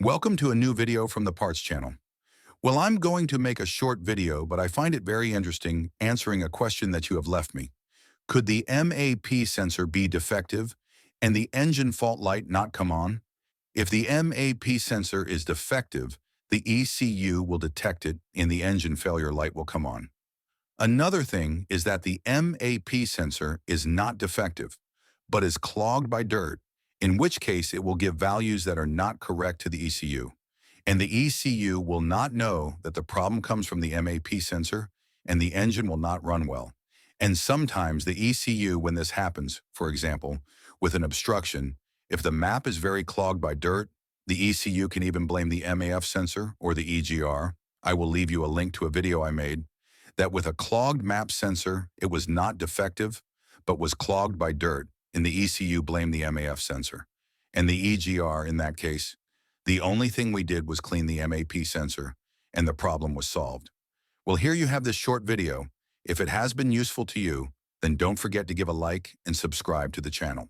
Welcome to a new video from the Parts channel. Well, I'm going to make a short video, but I find it very interesting answering a question that you have left me. Could the MAP sensor be defective and the engine fault light not come on? If the MAP sensor is defective, the ECU will detect it and the engine failure light will come on. Another thing is that the MAP sensor is not defective, but is clogged by dirt, in which case it will give values that are not correct to the ECU. And the ECU will not know that the problem comes from the MAP sensor, and the engine will not run well. And sometimes the ECU, when this happens, for example, with an obstruction, if the map is very clogged by dirt, the ECU can even blame the MAF sensor or the EGR. I will leave you a link to a video I made that with a clogged map sensor, it was not defective, but was clogged by dirt, and the ECU blamed the MAF sensor. And the EGR, in that case, the only thing we did was clean the MAP sensor, and the problem was solved. Well, here you have this short video. If it has been useful to you, then don't forget to give a like and subscribe to the channel.